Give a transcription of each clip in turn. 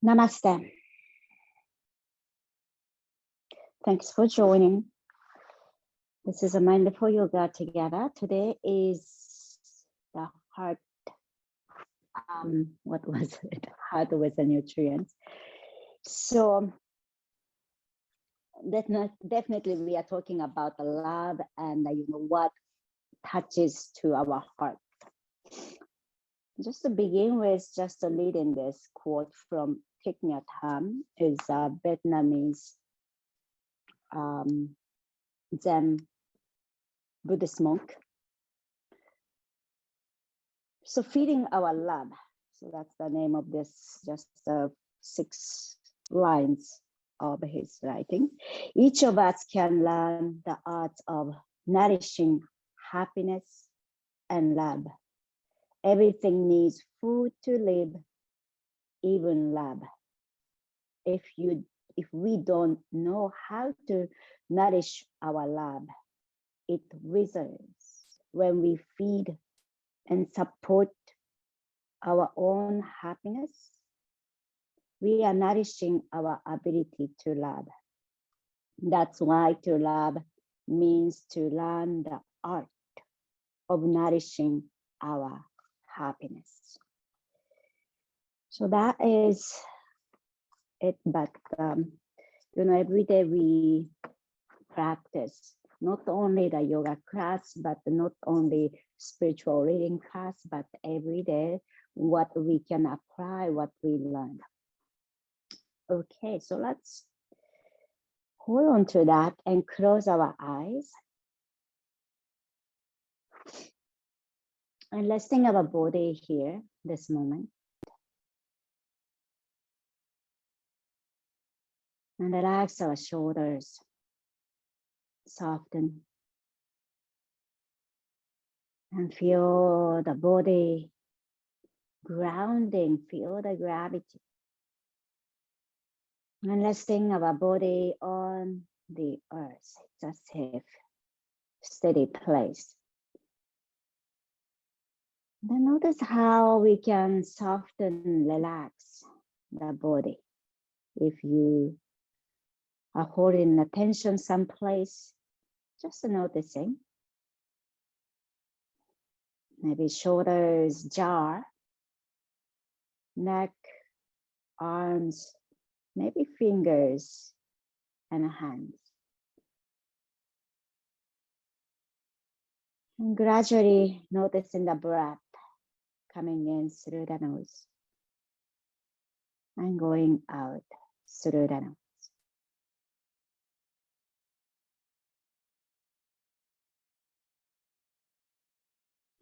Namaste. Thanks for joining. This is a mindful yoga together. Today is the heart. What was it? Heart with the nutrients. So definitely we are talking about the love and what touches to our heart. Just to begin with, just to lead in this quote from Thich Nhat Hanh, is a Vietnamese Zen Buddhist monk. So feeding our love. So that's the name of this, just 6 lines of his writing. Each of us can learn the art of nourishing happiness and love. Everything needs food to live, even love. If we don't know how to nourish our love, it withers. When we feed and support our own happiness, we are nourishing our ability to love. That's why to love means to learn the art of nourishing our happiness. So that is it. But every day we practice not only the yoga class, but not only spiritual reading class, but every day what we can apply, what we learn. Okay, so let's hold on to that and close our eyes. And let's think of our body here, this moment. And relax our shoulders, soften. And feel the body grounding, feel the gravity. And let's think of our body on the earth, it's a safe, steady place. Then notice how we can soften, relax the body. If you are holding attention someplace, just noticing. Maybe shoulders jar, neck, arms, maybe fingers and hands. And gradually noticing the breath coming in through the nose and going out through the nose.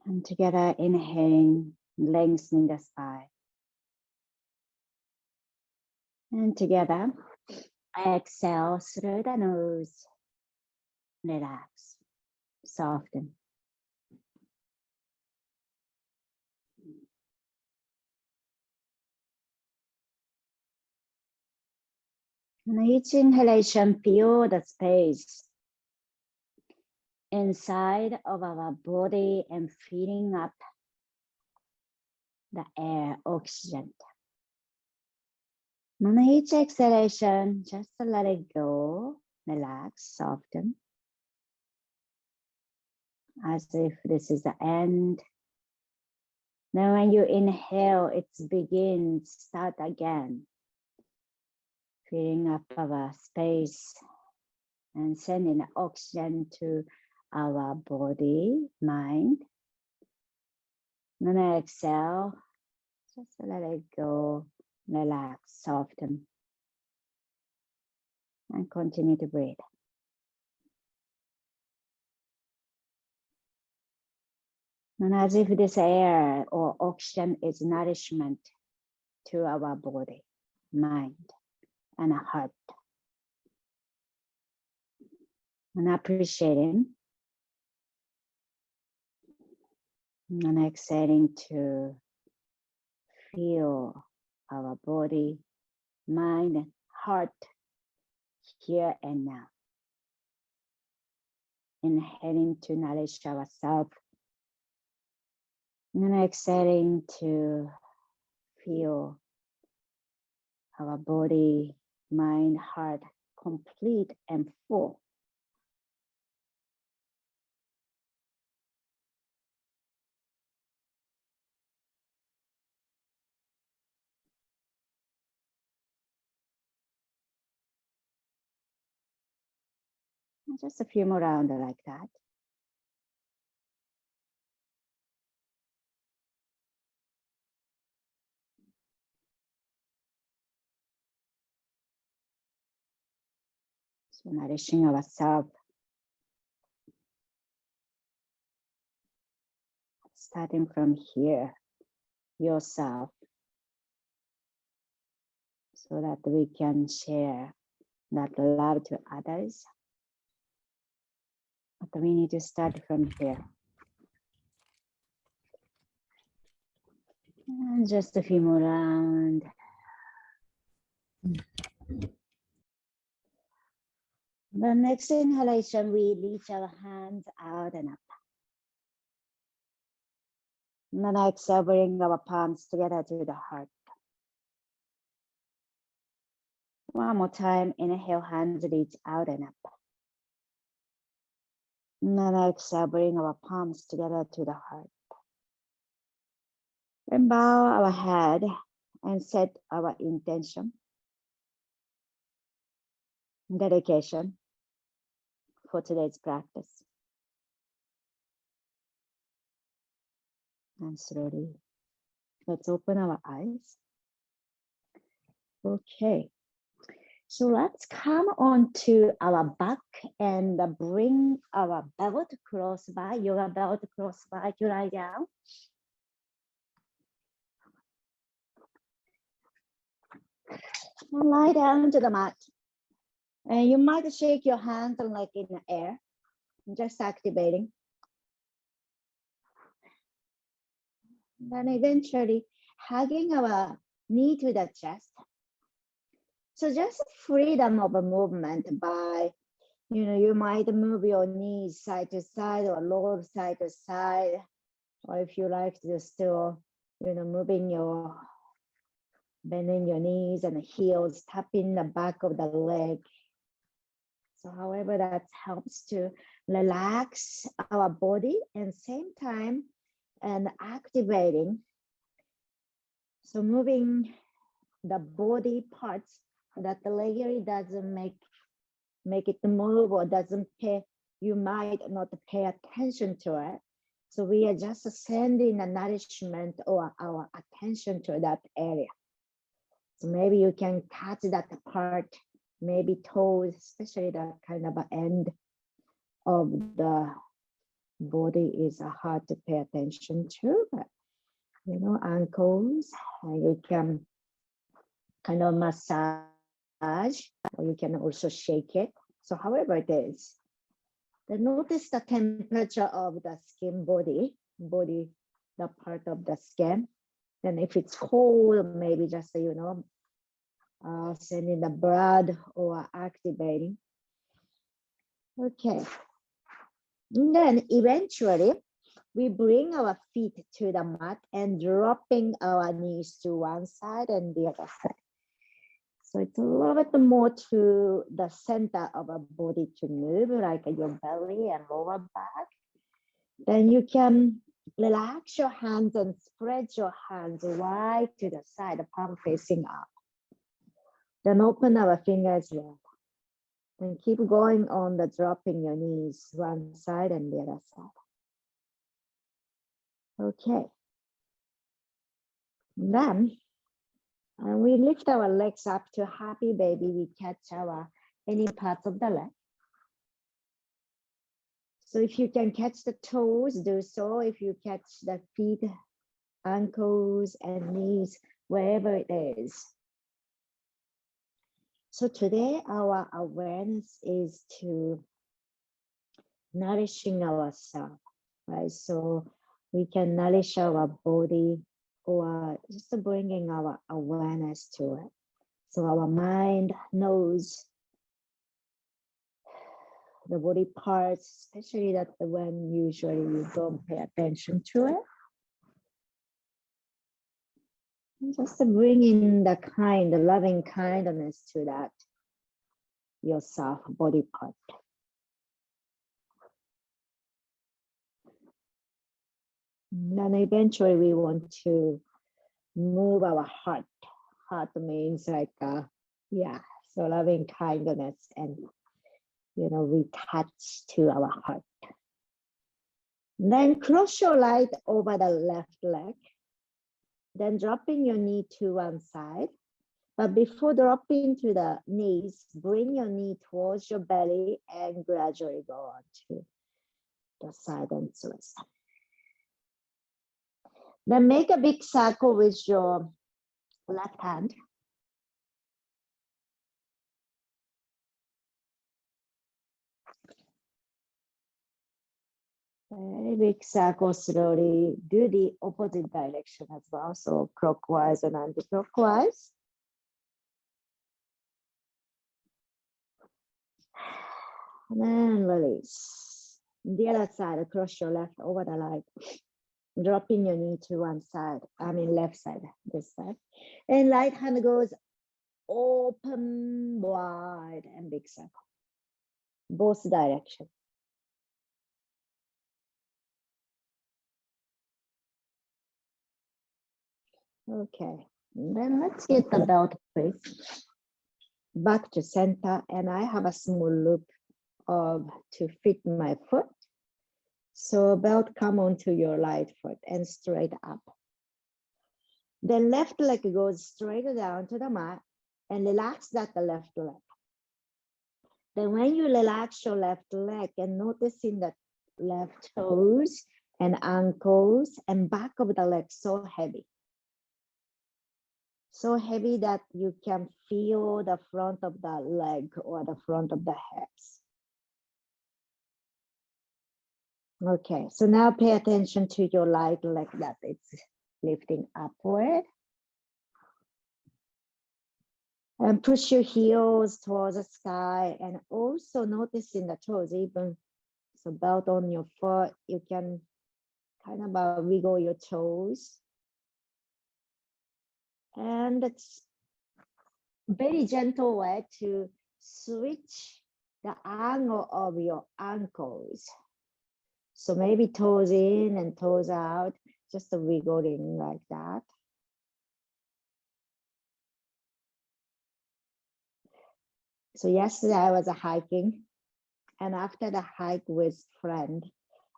And together inhaling, lengthening the spine. And together exhale through the nose, relax, soften. And each inhalation, feel the space inside of our body and filling up the air, oxygen. On each exhalation, just let it go, relax, soften. As if this is the end. Then when you inhale, it begins, start again. Filling up our space and sending oxygen to our body, mind. Then I exhale, just let it go, relax, soften. And continue to breathe. And as if this air or oxygen is nourishment to our body, mind, and heart. And appreciating. And exhaling to feel our body, mind, heart, here and now. Inhaling to nourish ourselves. And exhaling to feel our body, mind, heart, complete and full. Just a few more rounds like that. So nourishing ourselves. Starting from here, yourself, so that we can share that love to others. But we need to start from here. And just a few more rounds. The next inhalation, we reach our hands out and up. And then exhale, bring our palms together to the heart. One more time, inhale, hands reach out and up. And then exhale, bring our palms together to the heart. And bow our head and set our intention, dedication for today's practice. And slowly, let's open our eyes. Okay, so let's come on to our back and bring our belt close by, yoga belt close by to lie down. And lie down to the mat. And you might shake your hands like in the air, just activating. Then eventually hugging our knee to the chest. So just freedom of a movement by, you might move your knees side to side or lower side to side. Or if you like to still, bending your knees and the heels, tapping the back of the leg. So however that helps to relax our body and same time and activating. So moving the body parts that the leg doesn't make it move or doesn't pay, you might not pay attention to it. So we are just sending the nourishment or our attention to that area. So maybe you can touch that part, maybe toes, especially the kind of end of the body is hard to pay attention to, but ankles, you can kind of massage, or you can also shake it. So however it is, then notice the temperature of the skin body, the part of the skin. Then if it's cold, maybe just, sending the blood or activating. Okay. And then eventually, we bring our feet to the mat and dropping our knees to one side and the other side. So it's a little bit more to the center of our body to move, like your belly and lower back. Then you can relax your hands and spread your hands wide to the side, the palm facing up. Then open our fingers wide. And keep going on the dropping your knees one side and the other side. Okay. Then we lift our legs up to happy baby. We catch any parts of the leg. So if you can catch the toes, do so. If you catch the feet, ankles and knees, wherever it is. So today our awareness is to nourishing ourselves, right? So we can nourish our body or just bringing our awareness to it. So our mind knows the body parts, especially that when usually you don't pay attention to it. Just bringing the loving kindness to that yourself body part. Then eventually we want to move our heart. Heart means like, yeah, so loving kindness, and we touch to our heart. Then cross your right over the left leg. Then dropping your knee to one side. But before dropping to the knees, bring your knee towards your belly and gradually go on to the side and twist. Then make a big circle with your left hand. Very big circle, slowly do the opposite direction as well. So clockwise and anti-clockwise. And then release. The other side, across your left over the right. Dropping your knee to one side, left side, this side. And right hand goes open, wide, and big circle. Both directions. Okay, then let's get the belt, please. Back to center, and I have a small loop to fit my foot. So belt come onto your right foot and straight up. Then left leg goes straight down to the mat and relax that the left leg. Then when you relax your left leg and noticing the left toes and ankles and back of the leg so heavy. So heavy that you can feel the front of the leg or the front of the hips. Okay, so now pay attention to your right leg that it's lifting upward. And push your heels towards the sky, and also noticing the toes, even so belt on your foot, you can kind of wiggle your toes. And it's very gentle way to switch the angle of your ankles. So maybe toes in and toes out, just a wiggling like that. So yesterday I was hiking, and after the hike with friend,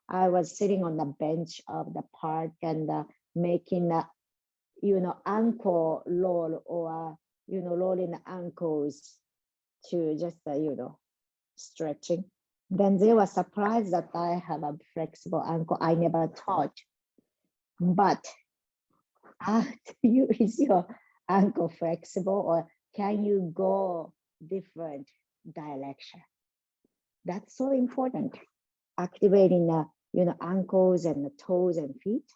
I was sitting on the bench of the park and making a, ankle roll, or rolling the ankles to just stretching. Then they were surprised that I have a flexible ankle. I never thought, but is your ankle flexible, or can you go different direction? That's so important. Activating the ankles and the toes and feet.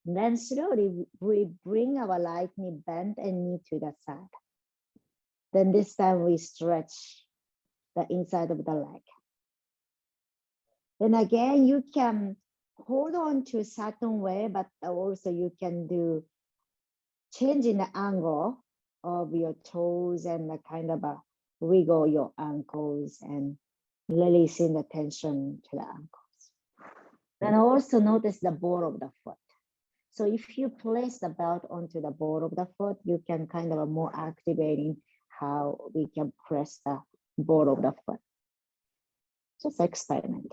And then slowly we bring our right knee bent and knee to the side. Then this time we stretch the inside of the leg. Then again, you can hold on to a certain way, but also you can do changing the angle of your toes and kind of wiggle your ankles and releasing the tension to the ankles. Then also notice the ball of the foot. So if you place the belt onto the ball of the foot, you can kind of more activating how we can press the ball of the foot. Just experiment.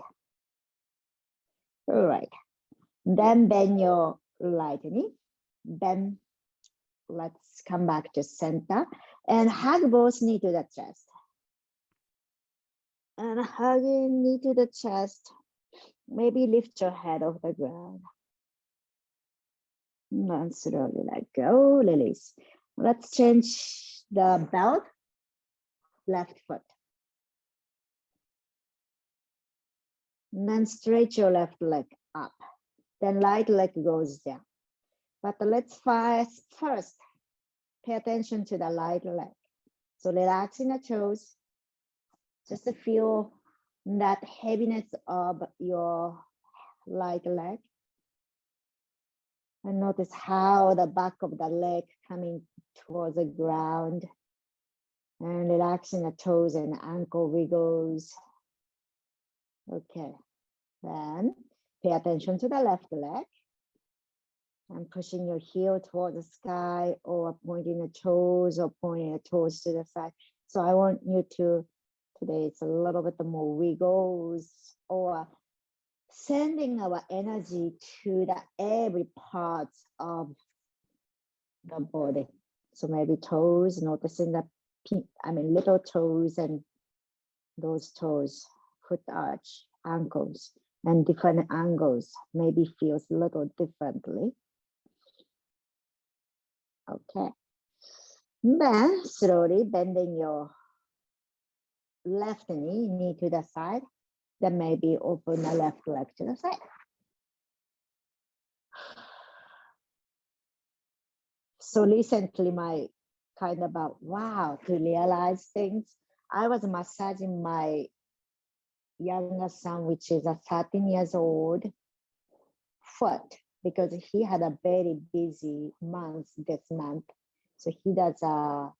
All right. Then bend your right knee. Then let's come back to center and hug both knee to the chest. And hugging knee to the chest. Maybe lift your head off the ground. And slowly let go, release. Let's change the belt, left foot. And then stretch your left leg up. Then right leg goes down. But let's first pay attention to the right leg. So relaxing the toes. Just to feel that heaviness of your right leg. And notice how the back of the leg coming towards the ground. And relaxing the toes and ankle wiggles. Okay, then pay attention to the left leg. And pushing your heel towards the sky, or pointing the toes, or pointing the toes to the side. So I want you to, today it's a little bit more wiggles, or sending our energy to the every part of the body. So maybe toes, noticing the little toes and those toes, foot arch, ankles, and different angles. Maybe feels a little differently. Okay. Then slowly bending your left knee to the side. Then maybe open the left leg to the side. So recently, my kind of wow to realize things. I was massaging my younger son, which is a 13 years old, foot, because he had a very busy month this month. So he does a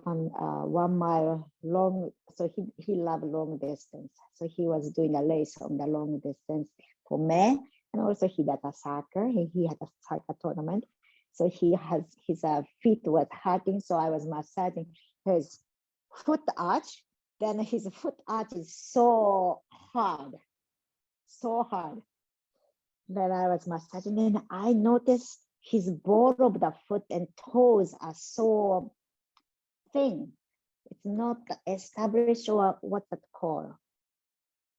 1 mile long. So he loved long distance. So he was doing a race on the long distance for men, and also he does a soccer. He had a soccer tournament. So he has his feet was hurting. So I was massaging his foot arch. Then his foot arch is so hard. Then I was massaging, and I noticed his ball of the foot and toes are so thin. It's not established, or what's it called.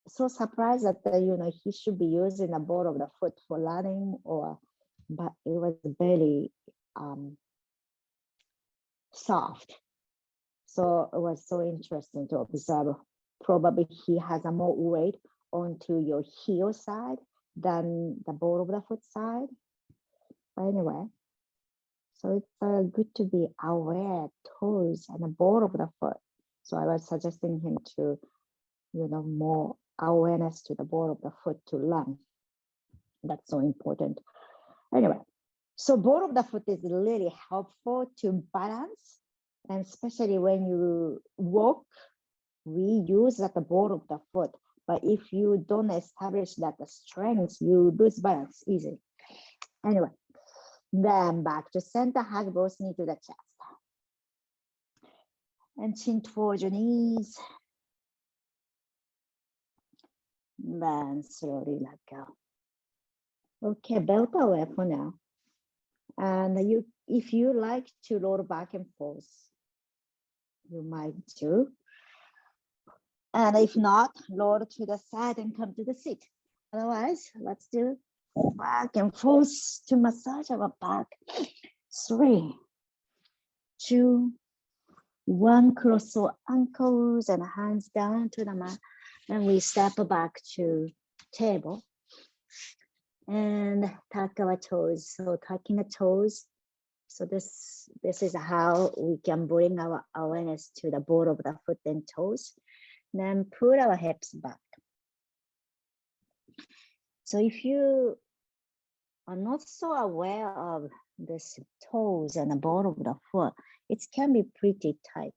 So surprised that he should be using the ball of the foot for running, but it was very soft. So it was so interesting to observe. Probably he has a more weight onto your heel side than the ball of the foot side. But anyway, so it's good to be aware toes and the ball of the foot. So I was suggesting him to, more awareness to the ball of the foot to learn. That's so important. Anyway, so ball of the foot is really helpful to balance, and especially when you walk, we use that ball of the foot. But if you don't establish that strength, you lose balance easily. Anyway, then back to center, hug both knees to the chest. And chin towards your knees. Then slowly let go. Okay, belt away for now. And if you like to roll back and forth, you might do. And if not, roll to the side and come to the seat. Otherwise, let's do back and forth to massage our back. 3, 2, 1. Cross your ankles and hands down to the mat. And we step back to table and tuck our toes. So tucking the toes. So this is how we can bring our awareness to the ball of the foot and toes. Then put our hips back. So if you are not so aware of this toes and the ball of the foot, it can be pretty tight.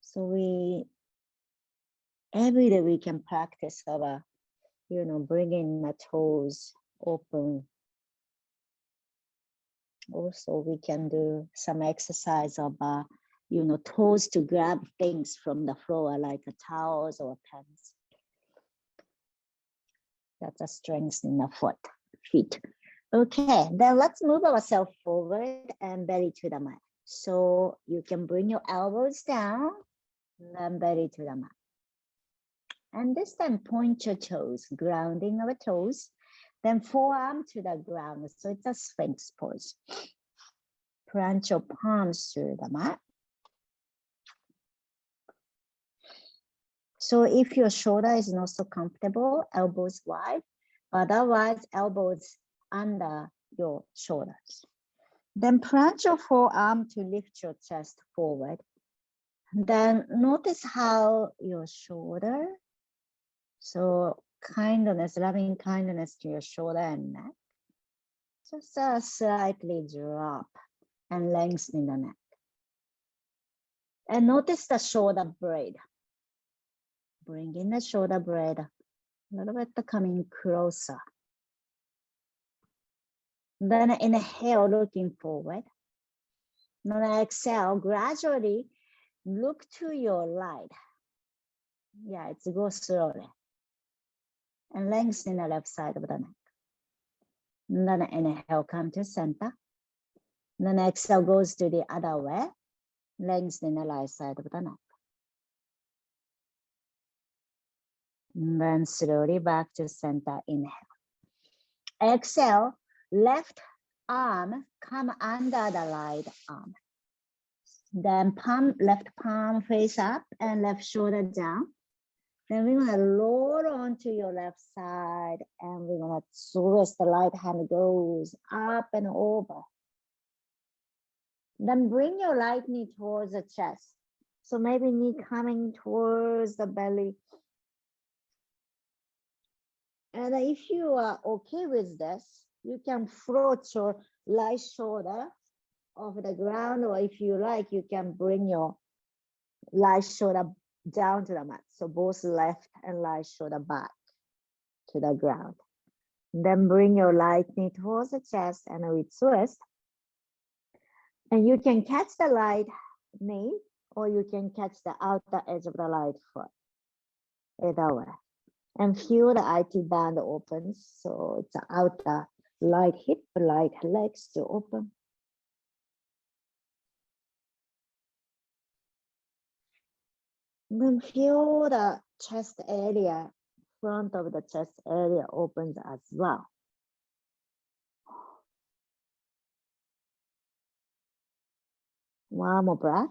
So every day we can practice our, bringing the toes open. Also, we can do some exercise of, toes to grab things from the floor, like towels or pens. That's a strength in the feet. Okay, then let's move ourselves forward and belly to the mat. So you can bring your elbows down, then belly to the mat. And this time point your toes, grounding our toes, then forearm to the ground. So it's a Sphinx pose. Plant your palms to the mat. So if your shoulder is not so comfortable, elbows wide, otherwise elbows under your shoulders. Then plant your forearm to lift your chest forward. Then notice how your shoulder, so kindness, loving kindness to your shoulder and neck. Just slightly drop and lengthen the neck. And notice the shoulder blade. Bring in the shoulder blade, a little bit coming closer. Then inhale, looking forward. Then exhale, gradually look to your right. Yeah, it's go slowly. And lengthen the left side of the neck. And then inhale, come to center. Then exhale goes to the other way. Lengthen the right side of the neck. And then slowly back to center, inhale. Exhale, left arm come under the right arm. Then palm, left palm face up and left shoulder down. Then we're gonna roll onto your left side and we're gonna twist the right hand goes up and over. Then bring your right knee towards the chest. So maybe knee coming towards the belly. And if you are okay with this, you can float your right shoulder off the ground, or if you like, you can bring your right shoulder down to the mat. So both left and right shoulder back to the ground. Then bring your right knee towards the chest and we twist. And you can catch the right knee or you can catch the outer edge of the right foot. Either way. And feel the IT band opens. So it's the outer right hip, right legs to open. Then feel the chest area, front of the chest area opens as well. One more breath.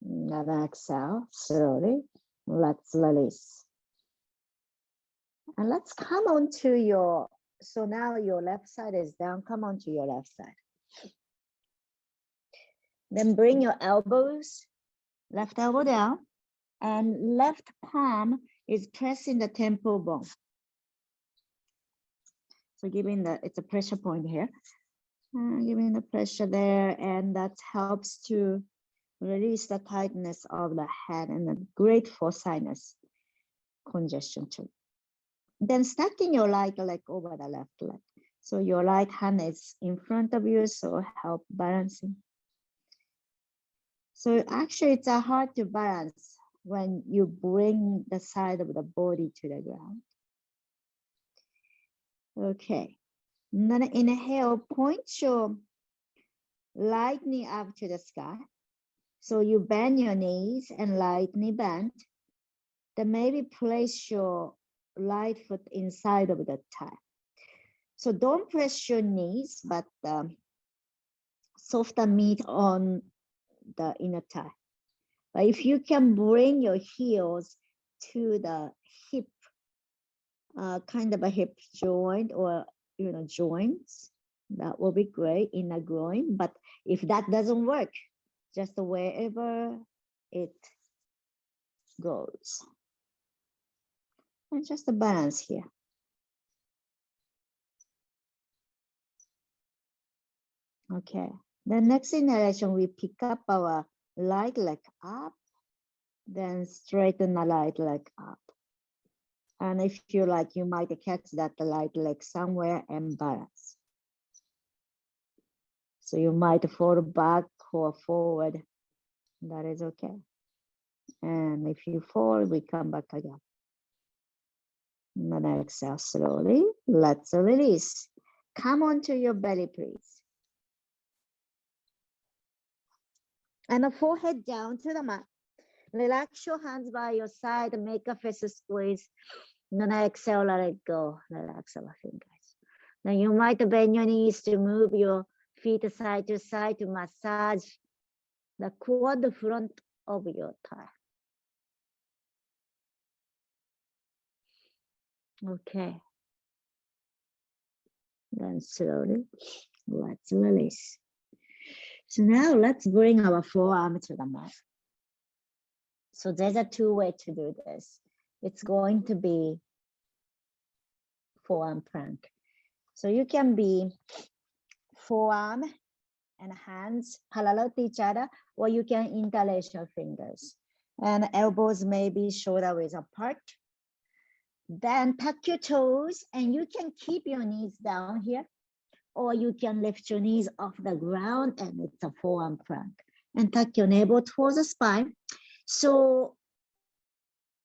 And exhale slowly. Let's release. And let's come onto your, so now your left side is down, come onto your left side. Then bring your elbows, left elbow down, and left palm is pressing the temple bone. So giving the, it's a pressure point here. Giving the pressure there, and that helps to release the tightness of the head and great for sinus congestion too. Then stacking your right leg over the left leg. So your right hand is in front of you, so help balancing. So actually it's hard to balance when you bring the side of the body to the ground. Okay, and then inhale, point your right knee up to the sky. So you bend your knees and right knee bend. Then maybe place your right foot inside of the thigh. So don't press your knees, but soften meat on the inner thigh. But if you can bring your heels to the hip, kind of a hip joint or joints, that will be great in a groin. But if that doesn't work, just wherever it goes. And just a balance here. Okay, the next inhalation, we pick up our right leg up, then straighten the right leg up. And if you like, you might catch that the right leg somewhere and balance. So you might fall back or forward, that is okay. And if you fall, we come back again. And then exhale slowly, let's release. Come onto your belly, please. And the forehead down to the mat. Relax your hands by your side, make a fist squeeze. Then exhale, let it go. Relax our fingers. Then you might bend your knees to move your feet side to side to massage the quad front of your thigh. Okay. Then slowly, let's release. So now let's bring our forearm to the mat. So there's a two way to do this. It's going to be forearm plank. So you can be forearm and hands parallel to each other, or you can interlace your fingers. And elbows may be shoulder width apart. Then tuck your toes, and you can keep your knees down here, or you can lift your knees off the ground, and it's a forearm plank. And tuck your navel towards the spine. So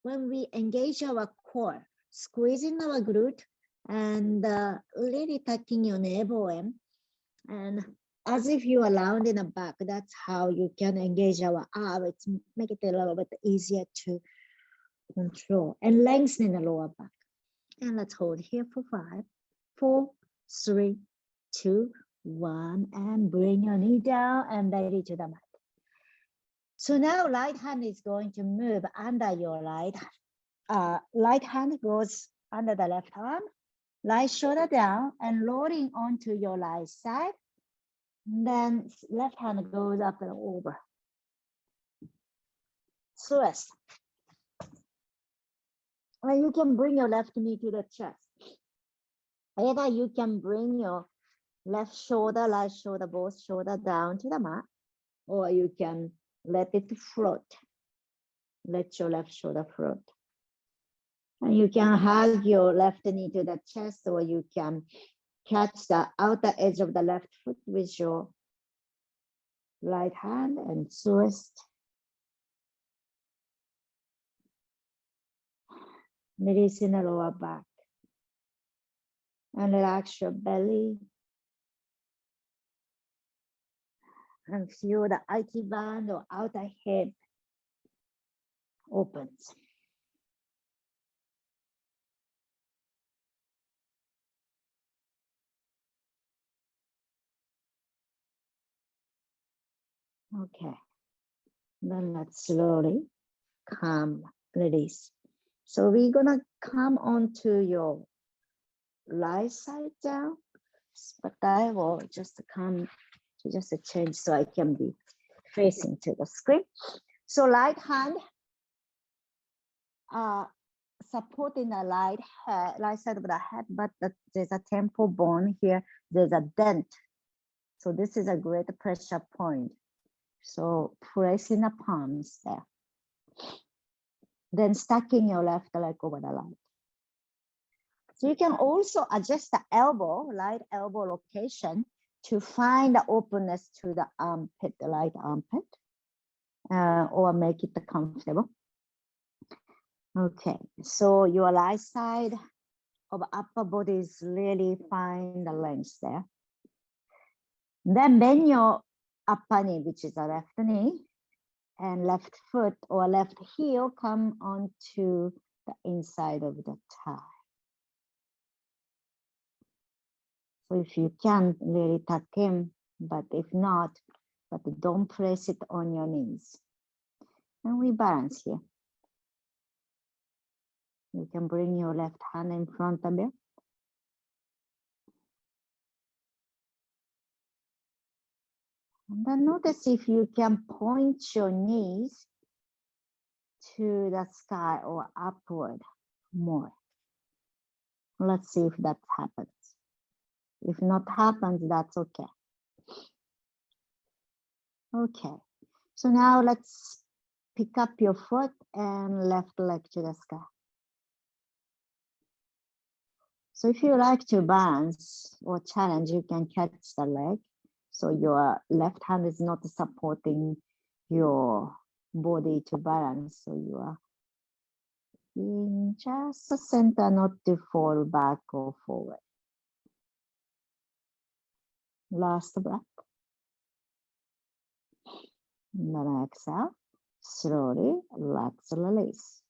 when we engage our core, squeezing our glute, and really tucking your navel in, and as if you are rounding the back, that's how you can engage our arm. It's make it a little bit easier to control, and lengthening the lower back. And let's hold here for 5, 4, 3, 2, 1, and bring your knee down and ready to the mat. So now right hand is going to move under your right hand goes under the left arm, right shoulder down and rolling onto your right side. Then left hand goes up and over. Twist. And you can bring your left knee to the chest. Either you can bring your left shoulder, right shoulder, both shoulder down to the mat, or you can let it float. Let your left shoulder float. And you can hug your left knee to the chest, or you can catch the outer edge of the left foot with your right hand and twist. Releasing the lower back. And relax your belly. And feel the IT band or outer hip opens. Okay. Then let's slowly come, release. So we're gonna come onto your right side down, but I will just come to just change so I can be facing to the screen. So right hand supporting the right side of the head, but there's a temple bone here. There's a dent. So this is a great pressure point. So pressing the palms there. Then stacking your left leg over the right. So you can also adjust the elbow, right elbow location to find the openness to the armpit, the right armpit, or make it comfortable. Okay, so your right side of upper body is really find the length there. Then bend your upper knee, which is the left knee, and left foot or left heel come onto the inside of the thigh. So if you can, really tuck in, but if not, but don't press it on your knees. And we balance here. You can bring your left hand in front of you. And then notice if you can point your knees to the sky or upward more. Let's see if that happens. If not happens, that's okay. Okay, so now let's pick up your foot and left leg to the sky. So if you like to balance or challenge, you can catch the leg. So your left hand is not supporting your body to balance. So you are in just the center, not to fall back or forward. Last breath. And then exhale. Slowly, let's release.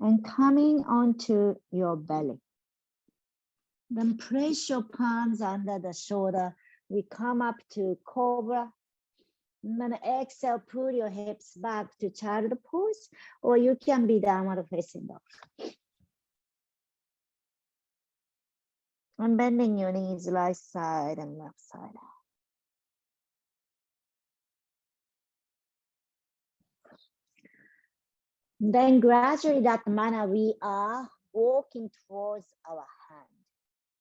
And coming onto your belly. Then place your palms under the shoulder. We come up to cobra. And then exhale, pull your hips back to child pose, or you can be downward facing dog. And bending your knees right side and left side. Then gradually that manner we are walking towards our hand.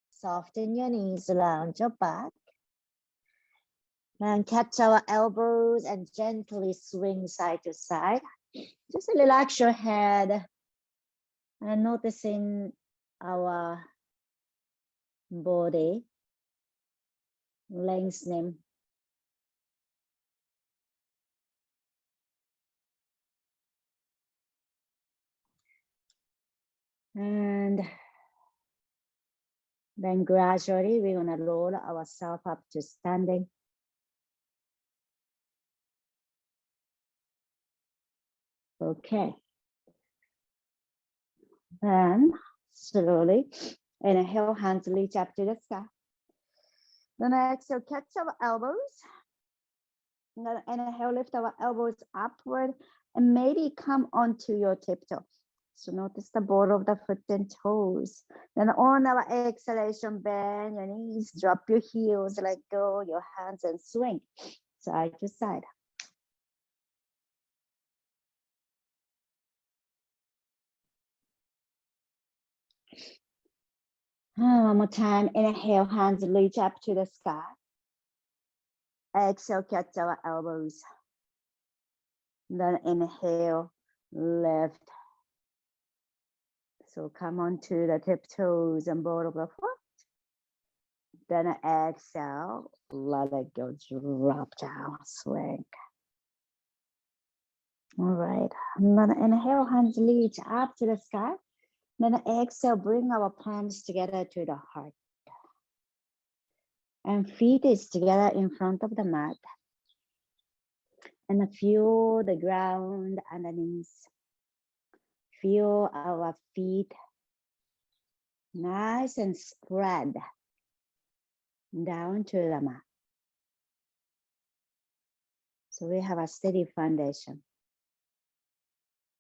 Soften your knees, lounge your back. And catch our elbows and gently swing side to side. Just relax your head and noticing our body lengthening. And then gradually we're gonna roll ourselves up to standing. Okay. Then slowly inhale, hands reach up to the sky. Then exhale, catch our elbows. Then inhale, lift our elbows upward and maybe come onto your tiptoe. So notice the ball of the foot and toes. Then on our exhalation, bend your knees, drop your heels, let go your hands and swing side to side. One more time. Inhale, hands reach up to the sky. Exhale, catch our elbows. Then inhale, lift. So come onto the tiptoes and ball of the foot. Then exhale, let it go, drop down, swing. All right. And then inhale, hands reach up to the sky. Then exhale, bring our palms together to the heart. And feet is together in front of the mat. And feel the ground underneath. Feel our feet nice and spread down to the mat. So we have a steady foundation.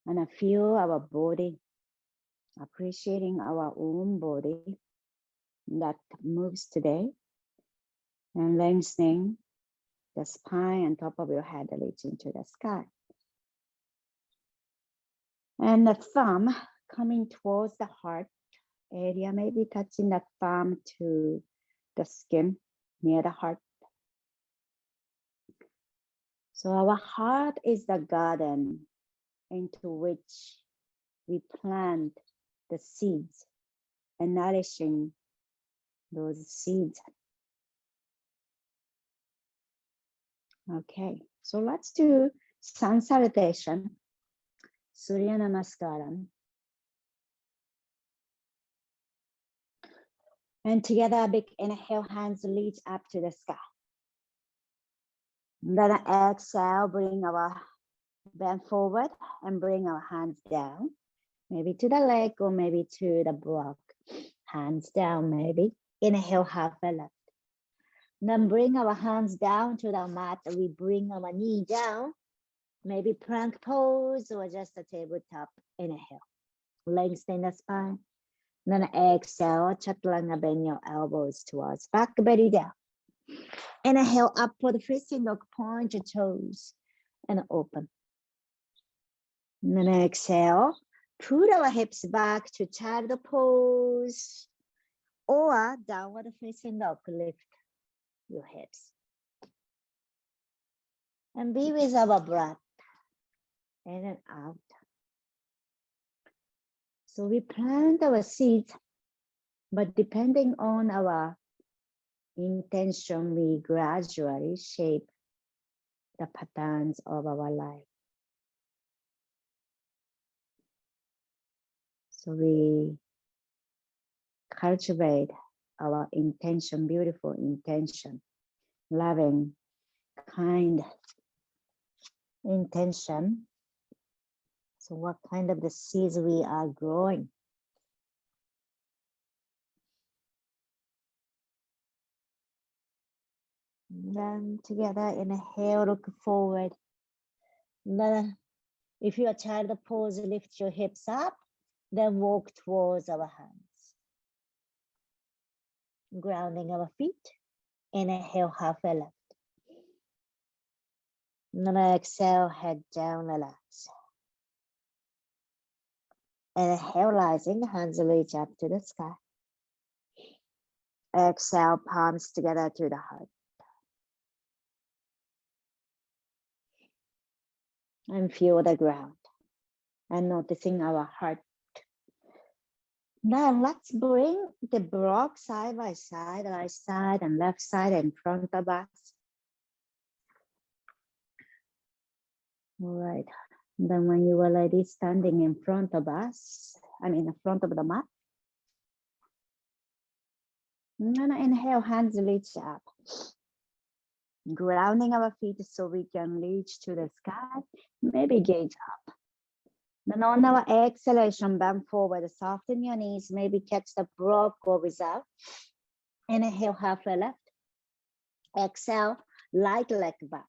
And feel our body, appreciating our own body that moves today. And lengthening the spine and top of your head reaching to the sky. And the thumb coming towards the heart area, maybe touching the thumb to the skin near the heart. So our heart is the garden into which we plant the seeds and nourishing those seeds. Okay, so let's do sun salutation, Surya Namaskaram. And together, big inhale, hands reach up to the sky. Then exhale, bring our bend forward and bring our hands down. Maybe to the leg or maybe to the block. Hands down, maybe. Inhale, half a left. Then bring our hands down to the mat. We bring our knee down. Maybe plank pose or just a tabletop. Inhale. Lengthen the spine. Then exhale, chaturanga, bend your elbows towards back, belly down. Inhale, upward facing dog, point your toes and open. And then exhale, put our hips back to child pose or downward facing dog, lift your hips. And be with our breath in and out. So we plant our seeds, but depending on our intention, we gradually shape the patterns of our life. So we cultivate our intention, beautiful intention, loving, kind intention. So what kind of the seeds we are growing? Then together, inhale, look forward. Then if you are child pose, lift your hips up, then walk towards our hands. Grounding our feet. Inhale, half a left. Then exhale, head down, relax. Inhale, rising, hands reach up to the sky. Exhale, palms together to the heart. And feel the ground. And noticing our heart. Now let's bring the block side by side, right side and left side in front of us. All right. Then when you are ready, standing in front of us, in front of the mat. And inhale, hands reach up. Grounding our feet so we can reach to the sky, maybe gaze up. Then on our exhalation, bend forward, soften your knees, maybe catch the block or without. Inhale, halfway left. Exhale, light leg back.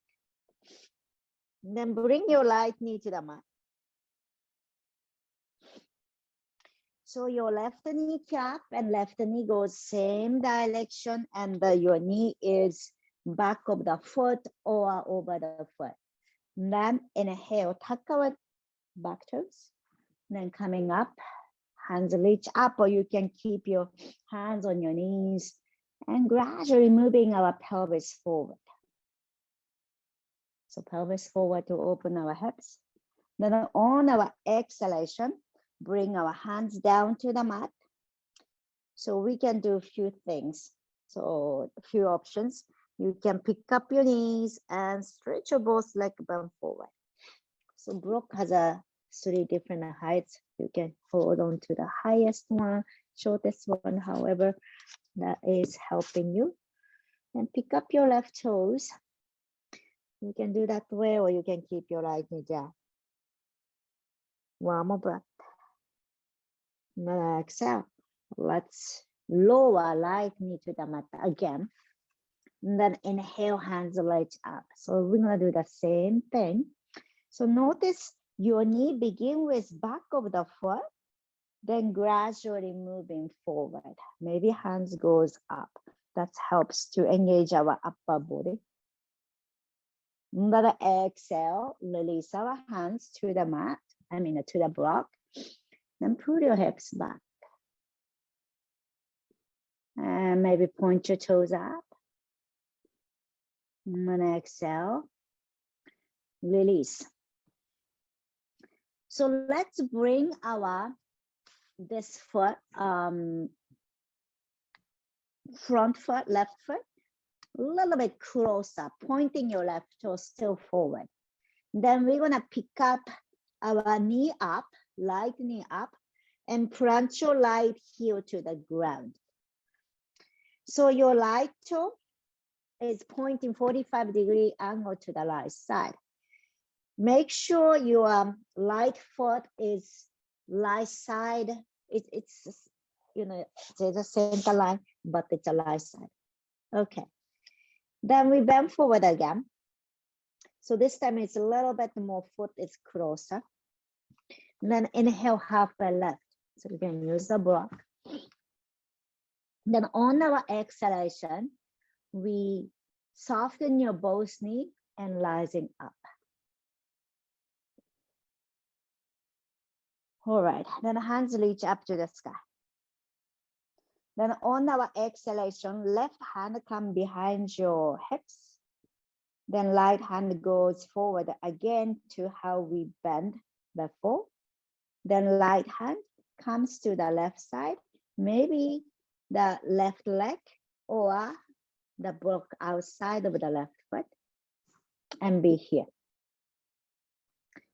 Then bring your right knee to the mat. So your left knee cap and left knee goes same direction, and your knee is back of the foot or over the foot. Then inhale, tuck our back toes. Then coming up, hands reach up, or you can keep your hands on your knees and gradually moving our pelvis forward. So pelvis forward to open our hips. Then on our exhalation, bring our hands down to the mat. So we can do a few things. So a few options. You can pick up your knees and stretch your both legs bend forward. So block has 3 different heights. You can hold on to the highest one, shortest one, however that is helping you. And pick up your left toes. You can do that way, or you can keep your right knee down. One more breath. Now exhale. Let's lower right knee to the mat again. And then inhale, hands reach up. So we're gonna do the same thing. So notice your knee begin with back of the foot, then gradually moving forward. Maybe hands goes up. That helps to engage our upper body. And then exhale, release our hands to the mat, to the block. Then pull your hips back. And maybe point your toes up. And then exhale, release. So let's bring this foot, front foot, left foot, a little bit closer, pointing your left toe still forward. Then we're gonna pick up our knee up, right knee up, and plant your right heel to the ground. So your right toe is pointing 45-degree angle to the right side. Make sure your right foot is right side. It's there's a center line, but it's a right side. Okay. Then we bend forward again. So this time it's a little bit more, foot is closer. And then inhale, halfway left. So we can use the block. Then on our exhalation, we soften your both knee and rising up. All right, then hands reach up to the sky. Then on our exhalation, left hand come behind your hips. Then right hand goes forward again to how we bend before. Then right hand comes to the left side, maybe the left leg or the block outside of the left foot, and be here.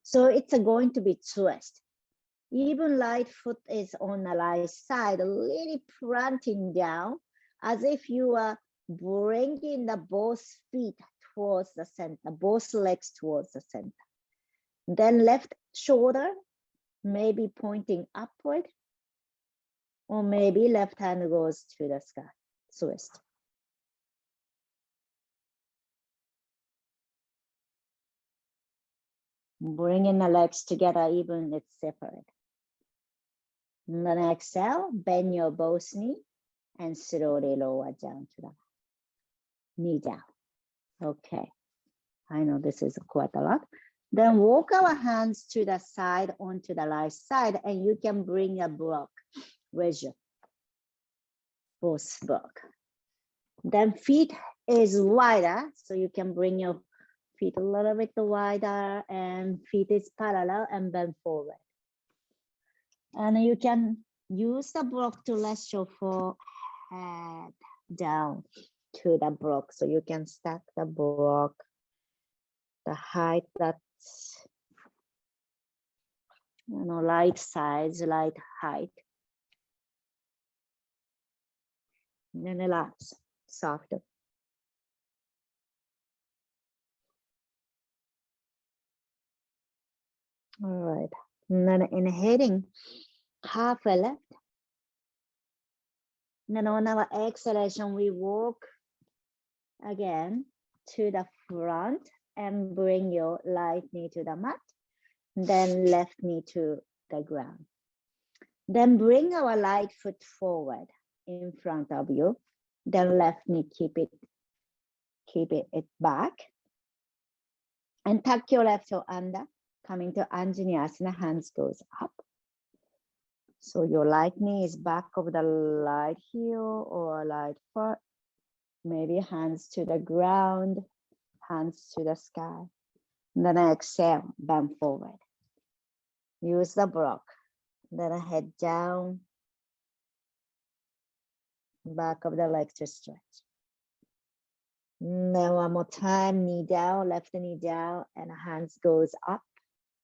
So it's going to be twist. Even right foot is on the right side, really planting down as if you are bringing the both feet towards the center, both legs towards the center. Then left shoulder, maybe pointing upward, or maybe left hand goes to the sky, twist. Bringing the legs together, even if it's separate. And then exhale, bend your both knee and slowly lower down to the knee down. Okay, I know this is quite a lot. Then walk our hands to the side onto the right side, and you can bring a block with you, both block. Then feet is wider, so you can bring your feet a little bit wider, and feet is parallel and bend forward. And you can use the block to rest your forehead down to the block, so you can stack the block, the height that's right size, right height. And then relax, soft. All right, and then inhaling, half a left. And then on our exhalation, we walk again to the front and bring your right knee to the mat, then left knee to the ground. Then bring our right foot forward in front of you, then left knee, keep it back, and tuck your left toe under, coming to Anjaneyasana, hands goes up. So your right knee is back of the right heel or right foot, maybe hands to the ground, hands to the sky. And then exhale, bend forward. Use the block. Then head down, back of the leg to stretch. And then one more time, knee down, left knee down, and hands goes up.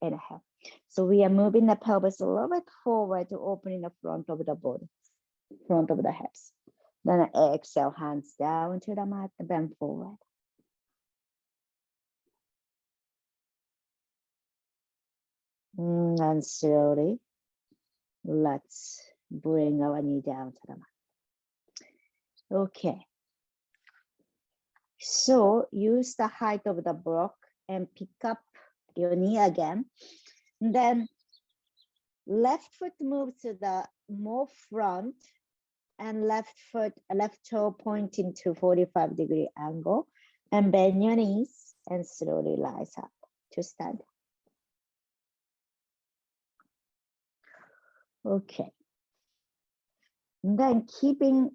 Inhale. So we are moving the pelvis a little bit forward to opening the front of the body, front of the hips. Then exhale, hands down to the mat, bend forward. And slowly, let's bring our knee down to the mat. Okay. So use the height of the block and pick up your knee again. And then left foot moves to the more front, and left toe pointing to 45-degree angle, and bend your knees and slowly rise up to stand. Okay. And then keeping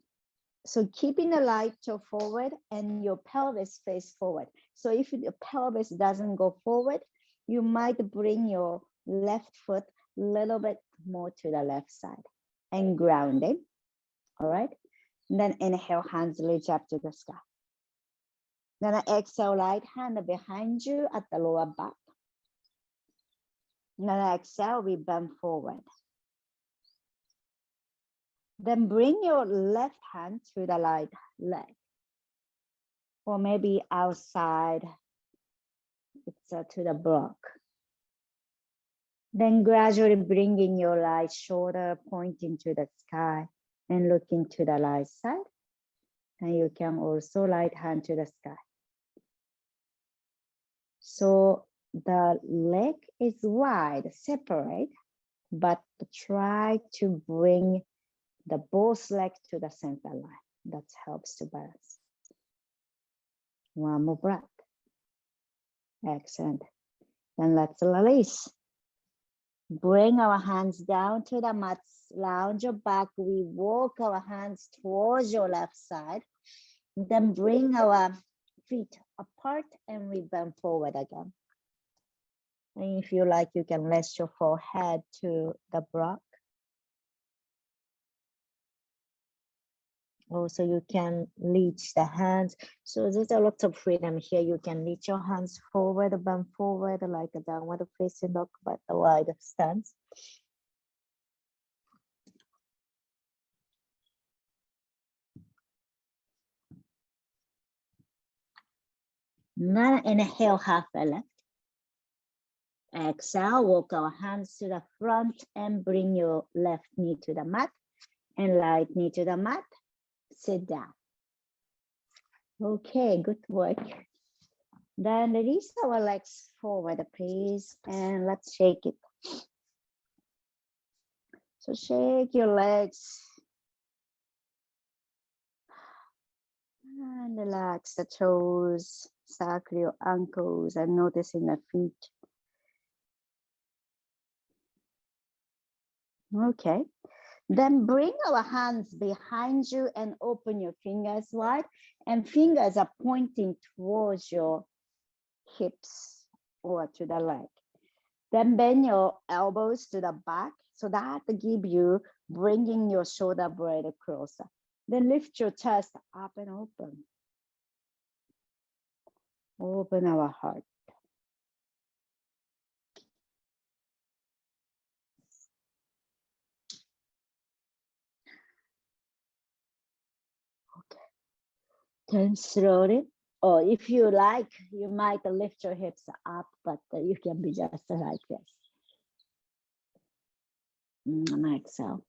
the right toe forward and your pelvis face forward. So if the pelvis doesn't go forward, you might bring your left foot a little bit more to the left side and grounding. All right. And then inhale, hands reach up to the sky. Then exhale, right hand behind you at the lower back. And then exhale, we bend forward. Then bring your left hand to the right leg, or maybe outside, it's to the block. Then gradually bringing your right shoulder pointing to the sky and looking to the right side. And you can also right hand to the sky. So the leg is wide, separate, but try to bring the both legs to the center line. That helps to balance. One more breath. Excellent. Then let's release. Bring our hands down to the mat, lounge your back. We walk our hands towards your left side. Then bring our feet apart and we bend forward again. And if you like, you can rest your forehead to the block. Also, you can reach the hands. So there's a lot of freedom here. You can reach your hands forward, bend forward like a downward facing dog, but a wide stance. Now inhale, half a left. Exhale, walk our hands to the front and bring your left knee to the mat and right knee to the mat. Sit down. Okay, good work. Then release our legs forward, please, and let's shake it. So shake your legs and relax the toes, circle your ankles and noticing the feet Okay. Then bring our hands behind you and open your fingers wide, and fingers are pointing towards your hips or to the leg. Then bend your elbows to the back so that give you bringing your shoulder blade closer. Then lift your chest up and open. Open our heart. Okay. Turn slowly. Or if you like, you might lift your hips up, but you can be just like this. Exhale.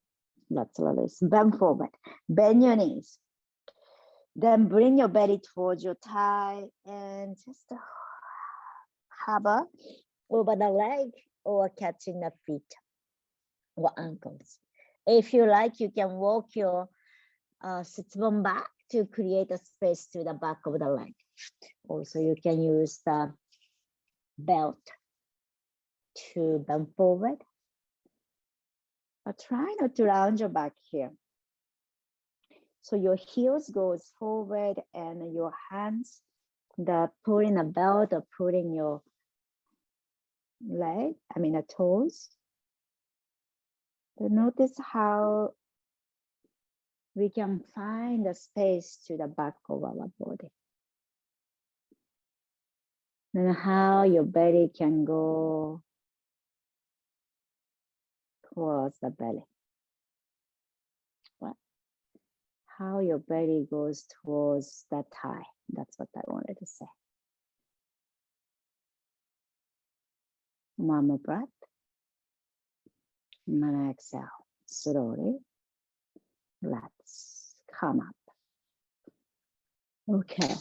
Let's release. Bend forward. Bend your knees. Then bring your belly towards your thigh and just hover over the leg or catching the feet or ankles. If you like, you can walk your sit bone back to create a space to the back of the leg. Also, you can use the belt to bend forward. But try not to round your back here. So your heels goes forward and your hands, pulling a belt or pulling your leg, the toes. But notice how we can find a space to the back of our body. And how your belly can go towards the belly. What? How your belly goes towards the thigh. That's what I wanted to say. One more breath. And then exhale. Slowly. Let's come up. Okay.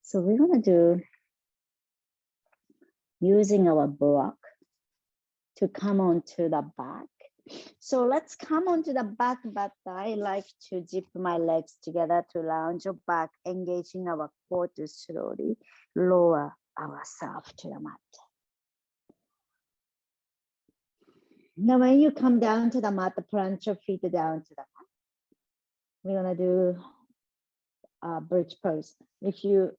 So we're going to do using our block to come onto the back. So let's come onto the back, but I like to dip my legs together to lounge your back, engaging our core to slowly lower ourselves to the mat. Now, when you come down to the mat, plant your feet down to the mat. We're gonna do a bridge pose. If you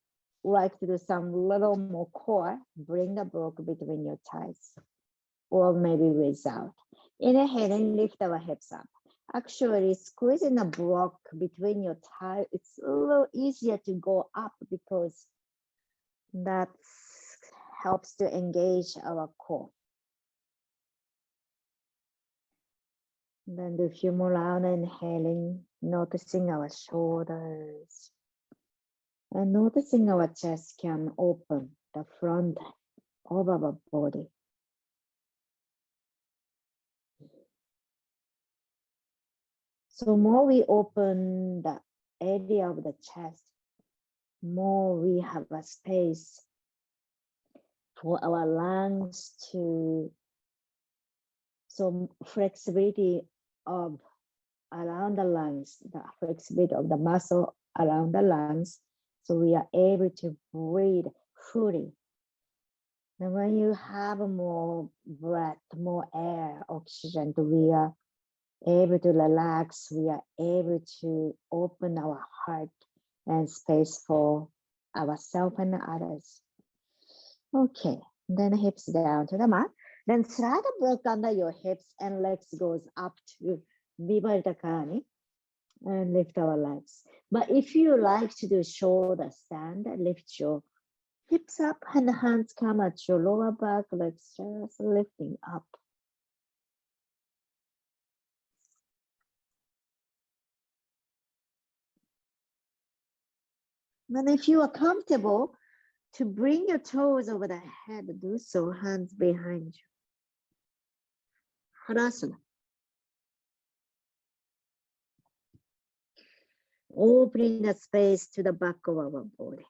like to do some little more core, bring the block between your thighs, or maybe without. Inhale and lift our hips up. Actually, squeezing a block between your thighs, it's a little easier to go up because that helps to engage our core. Then do a few more rounds, inhaling, noticing our shoulders. And noticing our chest can open the front of our body. So more we open the area of the chest, more we have a space for our lungs to, so flexibility of around the lungs, the flexibility of the muscle around the lungs, so we are able to breathe fully. And when you have more breath, more air, oxygen, we are able to relax, we are able to open our heart and space for ourselves and others. Okay, then hips down to the mat. Then slide the block under your hips and legs goes up to bharatanatyam and lift our legs. But if you like to do shoulder stand, lift your hips up and the hands come at your lower back, legs just lifting up. And if you are comfortable to bring your toes over the head, do so, hands behind you. Harasana. Opening the space to the back of our body.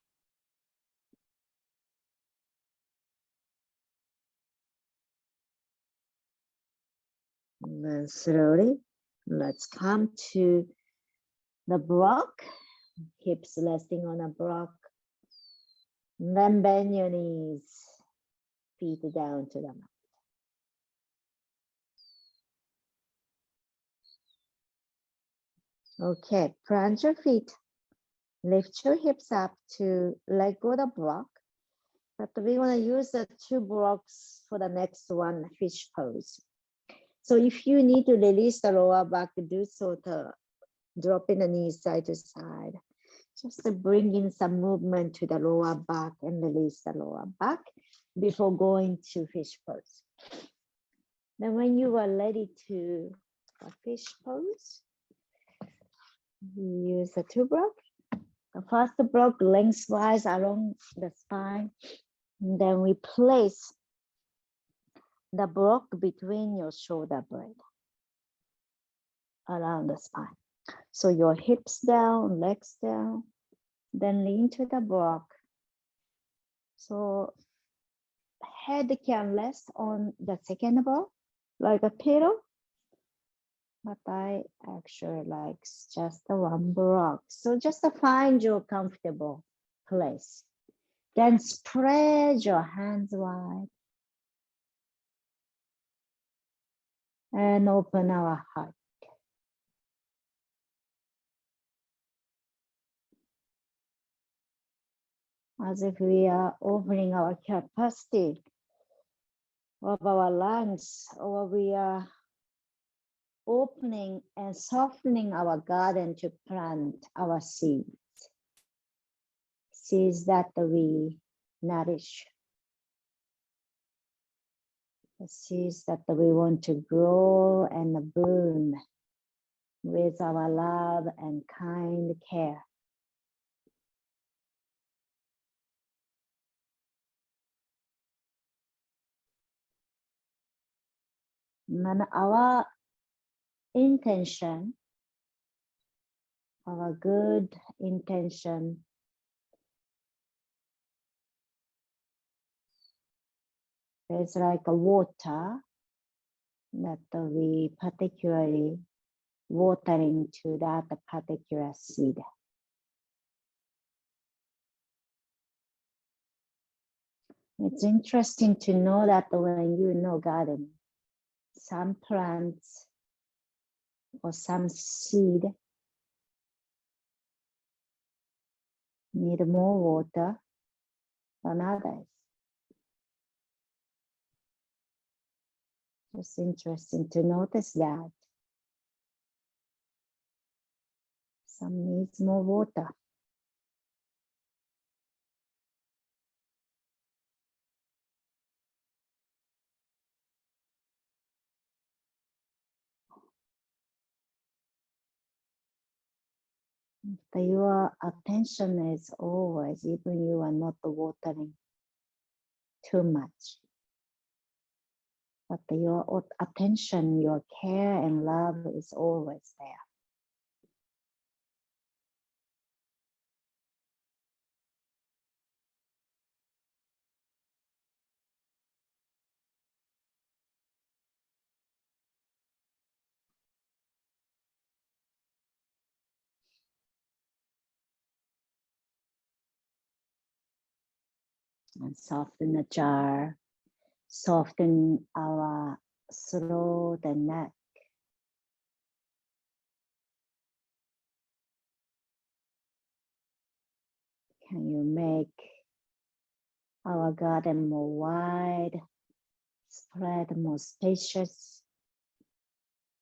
And then slowly, let's come to the block, hips resting on a block. And then bend your knees, feet down to the mat. Okay, plant your feet. Lift your hips up to let go the block. But we want to use the 2 blocks for the next one, fish pose. So if you need to release the lower back, do so to drop in the knees side to side. Just to bring in some movement to the lower back and release the lower back before going to fish pose. Then when you are ready to fish pose, you use the 2 blocks. The first block lengthwise along the spine. And then we place the block between your shoulder blade around the spine. So your hips down, legs down, then lean to the block. So head can rest on the second block like a pillow, but I actually like just the 1 block. So just to find your comfortable place. Then spread your hands wide and open our heart. As if we are opening our capacity of our lungs, or we are opening and softening our garden to plant our seeds. Seeds that we nourish. The seeds that we want to grow and bloom with our love and kind care. And our intention, our good intention, is like a water that we particularly watering to that particular seed. It's interesting to know that when you know gardening, some plants or some seed need more water than others. It's interesting to notice that. Some needs more water. But your attention is always, even you are not watering too much. But your attention, your care and love is always there. And soften the jar, soften our throat and neck. Can you make our garden more wide, spread, more spacious,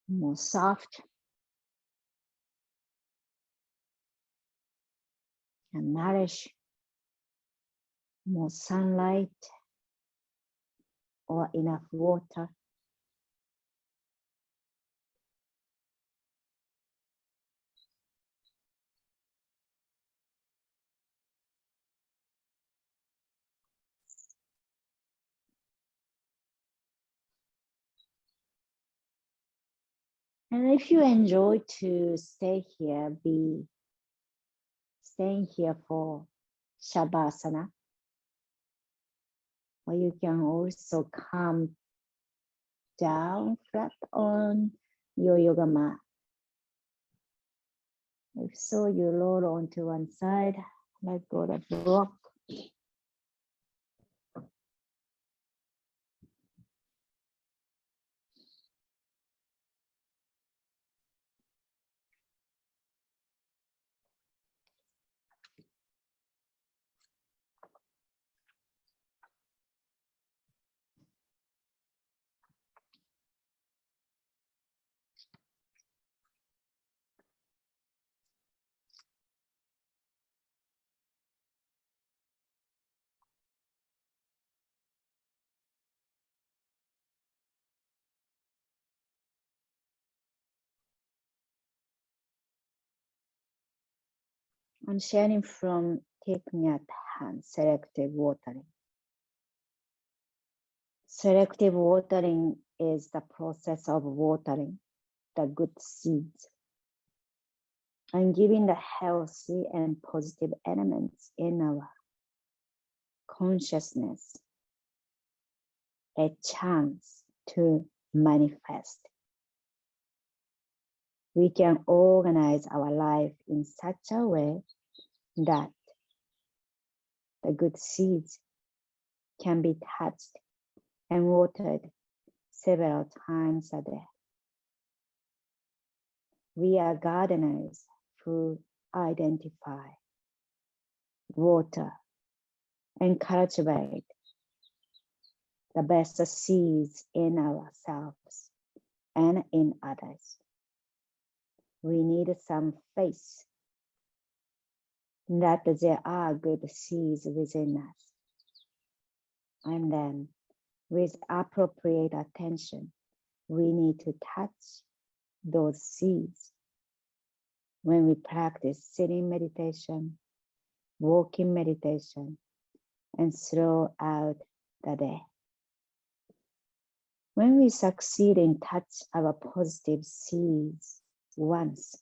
more soft, and nourish, more sunlight or enough water? And if you enjoy to stay here, be staying here for Shavasana, or you can also come down flat on your yoga mat. If so, you roll onto one side, let go of the block. I'm sharing from Thich Nhat Hanh, selective watering. Selective watering is the process of watering the good seeds and giving the healthy and positive elements in our consciousness a chance to manifest. We can organize our life in such a way that the good seeds can be touched and watered several times a day. We are gardeners who identify, water, and cultivate the best seeds in ourselves and in others. We need some faith that there are good seeds within us. And then, with appropriate attention, we need to touch those seeds. When we practice sitting meditation, walking meditation, and throughout the day. When we succeed in touch our positive seeds once,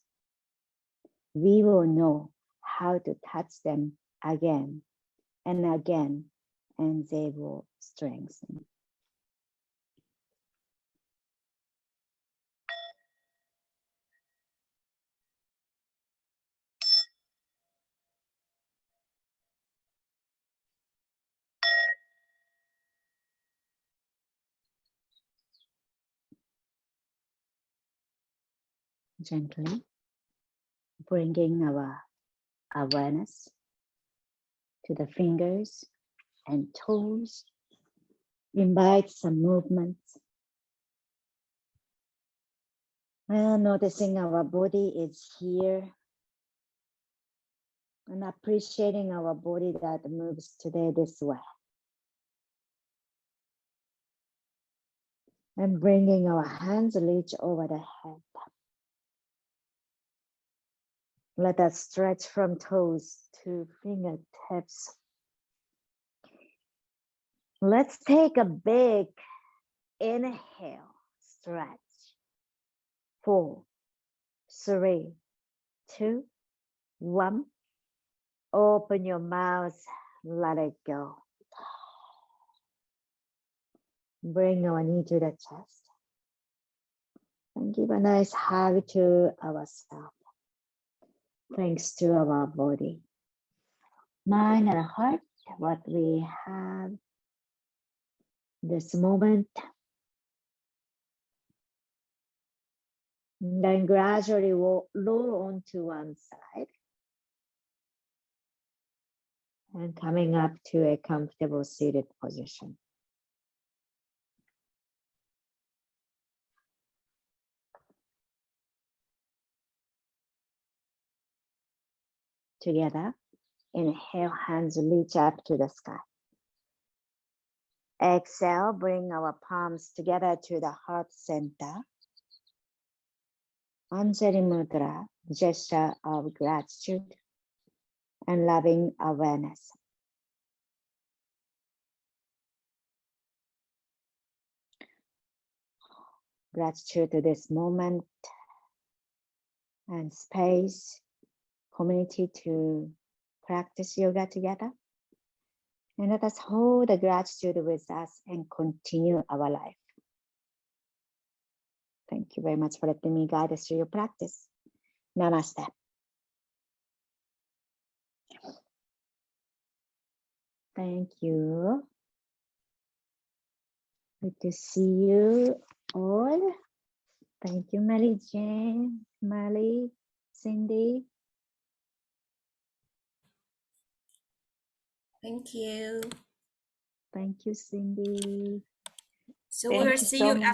we will know how to touch them again and again, and they will strengthen. Gently bringing our awareness to the fingers and toes. Invite some movements. And noticing our body is here. And appreciating our body that moves today this way. And bringing our hands reach over the head. Let us stretch from toes to fingertips. Let's take a big inhale, stretch. 4, 3, 2, 1. Open your mouth, let it go. Bring our knee to the chest. And give a nice hug to ourselves. Thanks to our body, mind and heart, what we have this moment. And then gradually roll onto one side. And coming up to a comfortable seated position. Together, inhale, hands reach up to the sky. Exhale, bring our palms together to the heart center. Anjali Mudra, gesture of gratitude and loving awareness. Gratitude to this moment and space, community to practice yoga together. And let us hold the gratitude with us and continue our life. Thank you very much for letting me guide us through your practice. Namaste. Thank you. Good to see you all. Thank you, Mary Jane, Molly, Cindy. Thank you. Thank you, Cindy. So we'll see you after